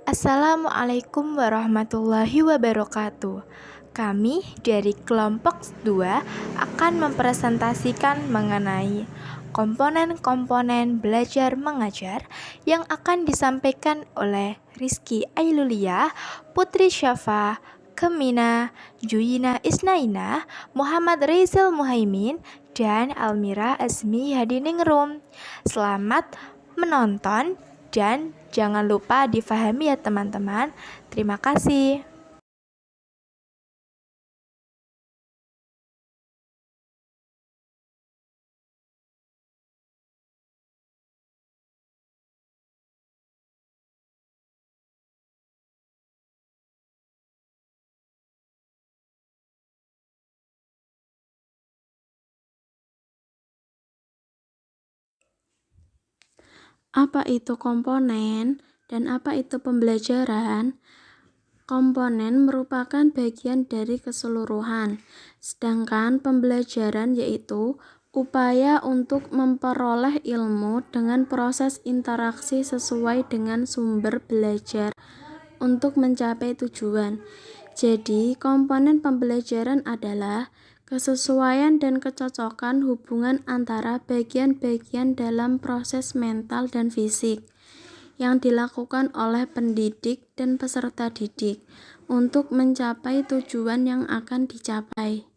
Assalamualaikum warahmatullahi wabarakatuh. Kami dari kelompok 2 akan mempresentasikan mengenai komponen-komponen belajar mengajar yang akan disampaikan oleh Rizky Ailulia, Putri Syafa, Kemina, Juyina Isnaina, Muhammad Rizal Muhaimin, dan Almira Azmi Hadiningrum. Selamat menonton dan jangan lupa difahami ya teman-teman. Terima kasih. Apa itu komponen dan apa itu pembelajaran? Komponen merupakan bagian dari keseluruhan, sedangkan pembelajaran yaitu upaya untuk memperoleh ilmu dengan proses interaksi sesuai dengan sumber belajar untuk mencapai tujuan. Jadi, komponen pembelajaran adalah kesesuaian dan kecocokan hubungan antara bagian-bagian dalam proses mental dan fisik yang dilakukan oleh pendidik dan peserta didik untuk mencapai tujuan yang akan dicapai.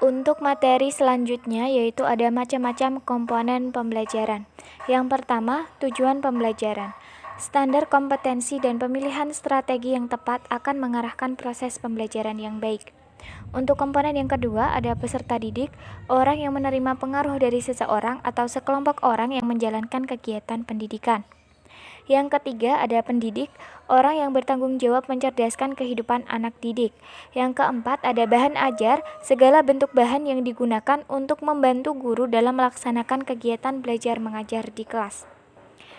Untuk materi selanjutnya yaitu ada macam-macam komponen pembelajaran. Yang pertama, tujuan pembelajaran. Standar kompetensi dan pemilihan strategi yang tepat akan mengarahkan proses pembelajaran yang baik. Untuk komponen yang kedua ada peserta didik, orang yang menerima pengaruh dari seseorang atau sekelompok orang yang menjalankan kegiatan pendidikan. Yang ketiga ada pendidik, orang yang bertanggung jawab mencerdaskan kehidupan anak didik. Yang keempat ada bahan ajar, segala bentuk bahan yang digunakan untuk membantu guru dalam melaksanakan kegiatan belajar mengajar di kelas.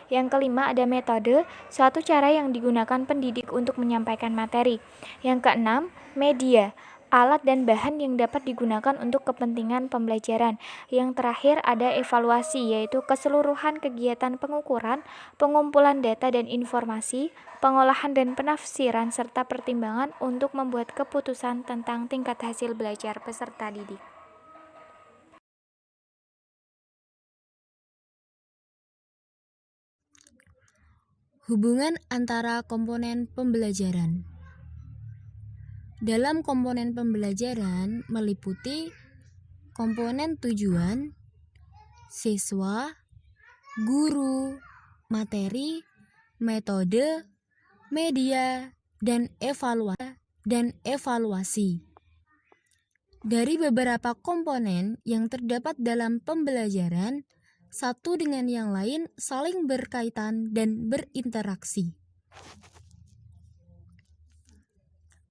Yang kelima ada metode, suatu cara yang digunakan pendidik untuk menyampaikan materi. Yang keenam, media, alat dan bahan yang dapat digunakan untuk kepentingan pembelajaran. Yang terakhir ada evaluasi, yaitu keseluruhan kegiatan pengukuran, pengumpulan data dan informasi, pengolahan dan penafsiran, serta pertimbangan untuk membuat keputusan tentang tingkat hasil belajar peserta didik. Hubungan antara komponen pembelajaran. Dalam komponen pembelajaran meliputi komponen tujuan, siswa, guru, materi, metode, media, dan evaluasi. Dari beberapa komponen yang terdapat dalam pembelajaran, satu dengan yang lain saling berkaitan dan berinteraksi.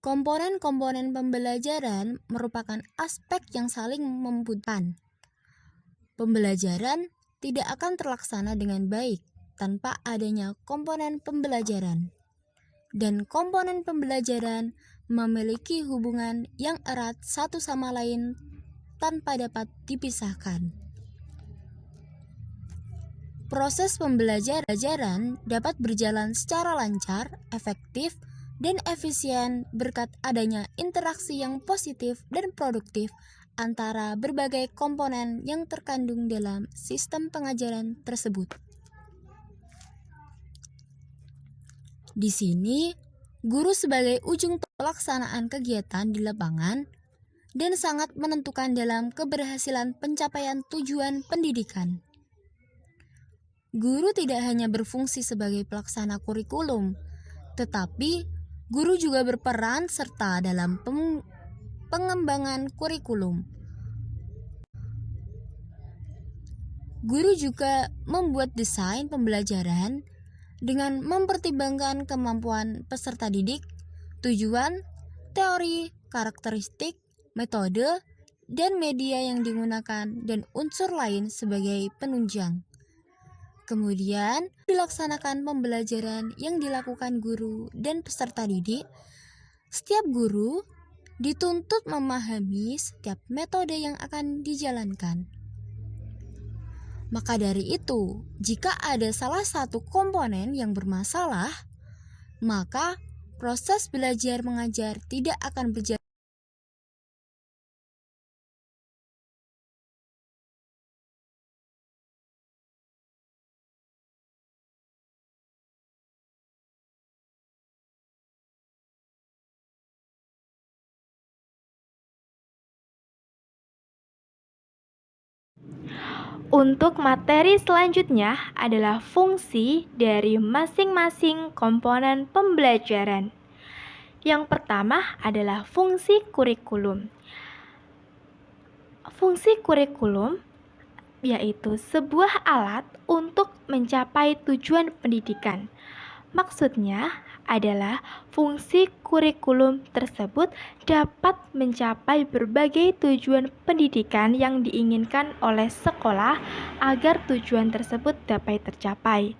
Komponen-komponen pembelajaran merupakan aspek yang saling membutuhkan. Pembelajaran tidak akan terlaksana dengan baik tanpa adanya komponen pembelajaran. Dan komponen pembelajaran memiliki hubungan yang erat satu sama lain tanpa dapat dipisahkan. Proses pembelajaran dapat berjalan secara lancar, efektif, dan efisien berkat adanya interaksi yang positif dan produktif antara berbagai komponen yang terkandung dalam sistem pengajaran tersebut. Di sini, guru sebagai ujung pelaksanaan kegiatan di lapangan dan sangat menentukan dalam keberhasilan pencapaian tujuan pendidikan. Guru tidak hanya berfungsi sebagai pelaksana kurikulum, tetapi Guru juga berperan serta dalam pengembangan kurikulum. Guru juga membuat desain pembelajaran dengan mempertimbangkan kemampuan peserta didik, tujuan, teori, karakteristik, metode, dan media yang digunakan, dan unsur lain sebagai penunjang. Kemudian, dilaksanakan pembelajaran yang dilakukan guru dan peserta didik. Setiap guru dituntut memahami setiap metode yang akan dijalankan. Maka dari itu, jika ada salah satu komponen yang bermasalah, maka proses belajar mengajar tidak akan berjalan. Untuk materi selanjutnya adalah fungsi dari masing-masing komponen pembelajaran. Yang pertama adalah fungsi kurikulum. Fungsi kurikulum yaitu sebuah alat untuk mencapai tujuan pendidikan. Maksudnya adalah fungsi kurikulum tersebut dapat mencapai berbagai tujuan pendidikan yang diinginkan oleh sekolah agar tujuan tersebut dapat tercapai.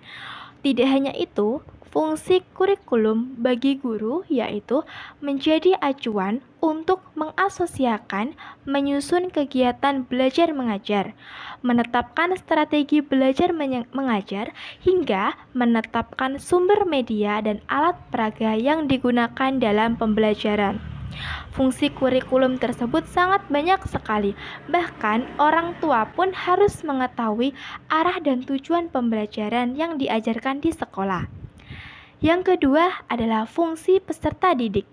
Tidak hanya itu, fungsi kurikulum bagi guru yaitu menjadi acuan untuk mengasosiasikan, menyusun kegiatan belajar mengajar, menetapkan strategi belajar mengajar, hingga menetapkan sumber media dan alat peraga yang digunakan dalam pembelajaran. Fungsi kurikulum tersebut sangat banyak sekali, bahkan orang tua pun harus mengetahui arah dan tujuan pembelajaran yang diajarkan di sekolah. Yang kedua adalah fungsi peserta didik.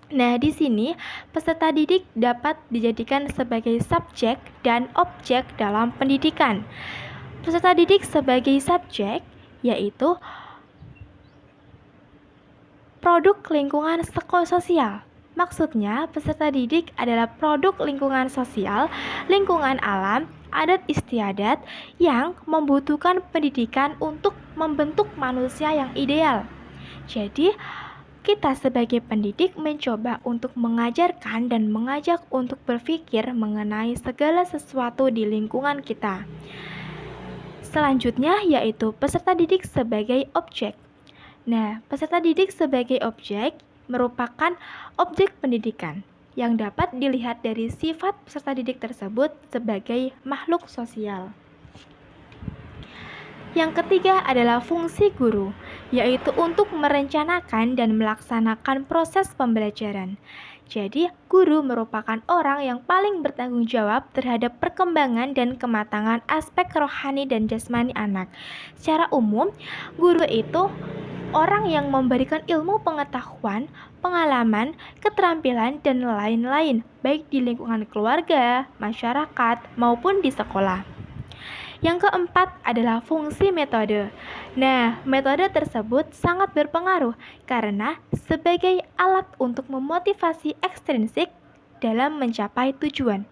Nah, di sini peserta didik dapat dijadikan sebagai subjek dan objek dalam pendidikan. Peserta didik sebagai subjek yaitu produk lingkungan psikososial. Maksudnya, peserta didik adalah produk lingkungan sosial, lingkungan alam, adat istiadat yang membutuhkan pendidikan untuk membentuk manusia yang ideal. Jadi, kita sebagai pendidik mencoba untuk mengajarkan dan mengajak untuk berpikir mengenai segala sesuatu di lingkungan kita. Selanjutnya yaitu peserta didik sebagai objek. Nah, peserta didik sebagai objek merupakan objek pendidikan yang dapat dilihat dari sifat peserta didik tersebut sebagai makhluk sosial. Yang ketiga adalah fungsi guru, yaitu untuk merencanakan dan melaksanakan proses pembelajaran. Jadi, guru merupakan orang yang paling bertanggung jawab terhadap perkembangan dan kematangan aspek rohani dan jasmani anak. Secara umum, guru itu orang yang memberikan ilmu pengetahuan, pengalaman, keterampilan, dan lain-lain, baik di lingkungan keluarga, masyarakat, maupun di sekolah. Yang keempat adalah fungsi metode. Nah, metode tersebut sangat berpengaruh karena sebagai alat untuk memotivasi ekstrinsik dalam mencapai tujuan.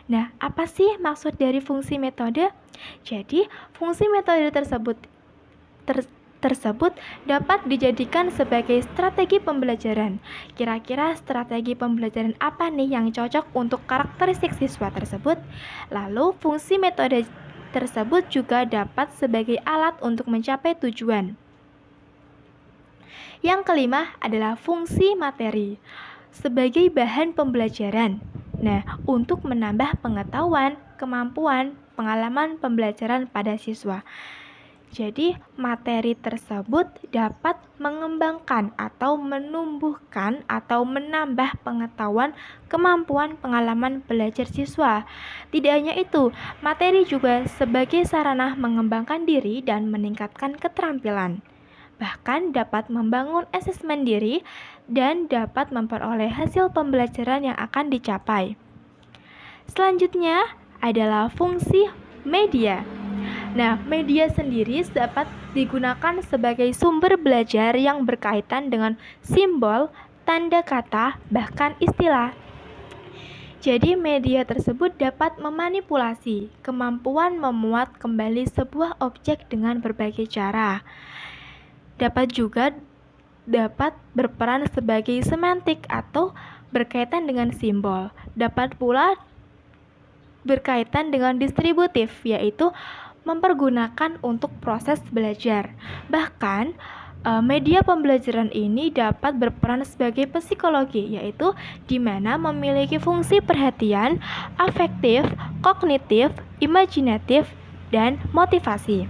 Nah, apa sih maksud dari fungsi metode? Jadi, fungsi metode tersebut dapat dijadikan sebagai strategi pembelajaran. Kira-kira strategi pembelajaran apa nih yang cocok untuk karakteristik siswa tersebut? Lalu fungsi metode tersebut juga dapat sebagai alat untuk mencapai tujuan. Yang kelima adalah fungsi materi sebagai bahan pembelajaran. Nah, untuk menambah pengetahuan, kemampuan, pengalaman pembelajaran pada siswa. Jadi, materi tersebut dapat mengembangkan atau menumbuhkan atau menambah pengetahuan, kemampuan, pengalaman belajar siswa. Tidak hanya itu, materi juga sebagai sarana mengembangkan diri dan meningkatkan keterampilan. Bahkan dapat membangun asesmen diri dan dapat memperoleh hasil pembelajaran yang akan dicapai. Selanjutnya adalah fungsi media. Nah, media sendiri dapat digunakan sebagai sumber belajar yang berkaitan dengan simbol, tanda kata, bahkan istilah. Jadi media tersebut dapat memanipulasi kemampuan memuat kembali sebuah objek dengan berbagai cara. Dapat berperan sebagai semantik atau berkaitan dengan simbol. Dapat pula berkaitan dengan distributif, yaitu mempergunakan untuk proses belajar. Bahkan, media pembelajaran ini dapat berperan sebagai psikologi, yaitu di mana memiliki fungsi perhatian, afektif, kognitif, imajinatif, dan motivasi.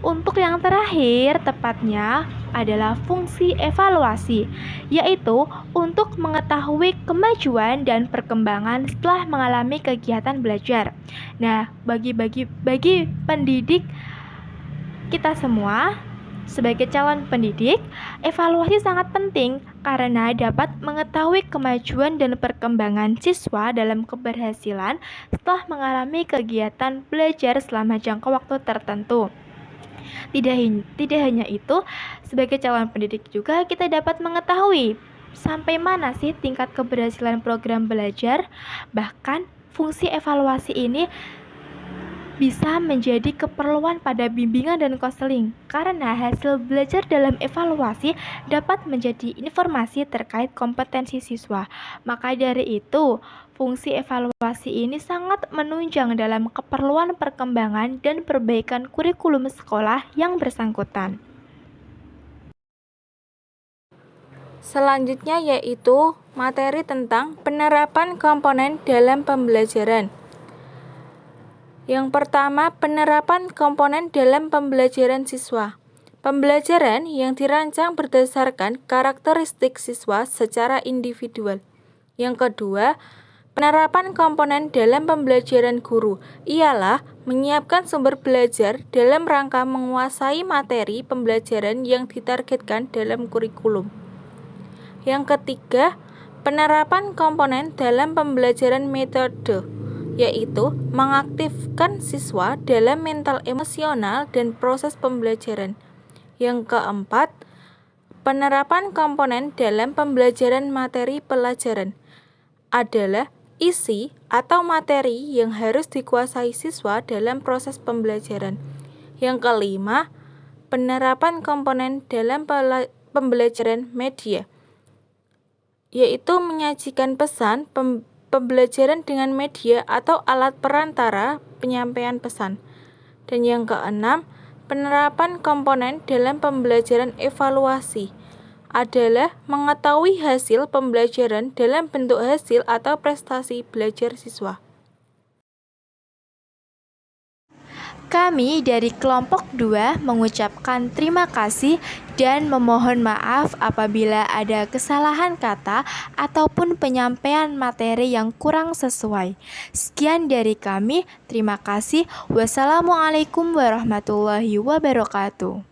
Untuk yang terakhir, tepatnya adalah fungsi evaluasi, yaitu untuk mengetahui kemajuan dan perkembangan setelah mengalami kegiatan belajar. Nah, bagi pendidik kita semua, sebagai calon pendidik, evaluasi sangat penting karena dapat mengetahui kemajuan dan perkembangan siswa dalam keberhasilan setelah mengalami kegiatan belajar selama jangka waktu tertentu. Tidak hanya itu, sebagai calon pendidik juga kita dapat mengetahui sampai mana sih tingkat keberhasilan program belajar. Bahkan fungsi evaluasi ini bisa menjadi keperluan pada bimbingan dan konseling karena hasil belajar dalam evaluasi dapat menjadi informasi terkait kompetensi siswa. Maka dari itu, fungsi evaluasi ini sangat menunjang dalam keperluan perkembangan dan perbaikan kurikulum sekolah yang bersangkutan. Selanjutnya yaitu materi tentang penerapan komponen dalam pembelajaran. Yang pertama, penerapan komponen dalam pembelajaran siswa. Pembelajaran yang dirancang berdasarkan karakteristik siswa secara individual. Yang kedua, penerapan komponen dalam pembelajaran guru ialah menyiapkan sumber belajar dalam rangka menguasai materi pembelajaran yang ditargetkan dalam kurikulum. Yang ketiga, penerapan komponen dalam pembelajaran metode, yaitu mengaktifkan siswa dalam mental emosional dan proses pembelajaran. Yang keempat, penerapan komponen dalam pembelajaran materi pelajaran adalah isi atau materi yang harus dikuasai siswa dalam proses pembelajaran. Yang kelima, penerapan komponen dalam pembelajaran media, yaitu menyajikan pesan pembelajaran dengan media atau alat perantara penyampaian pesan. Dan yang keenam, penerapan komponen dalam pembelajaran evaluasi adalah mengetahui hasil pembelajaran dalam bentuk hasil atau prestasi belajar siswa. Kami dari kelompok 2 mengucapkan terima kasih dan memohon maaf apabila ada kesalahan kata ataupun penyampaian materi yang kurang sesuai. Sekian dari kami, terima kasih. Wassalamualaikum warahmatullahi wabarakatuh.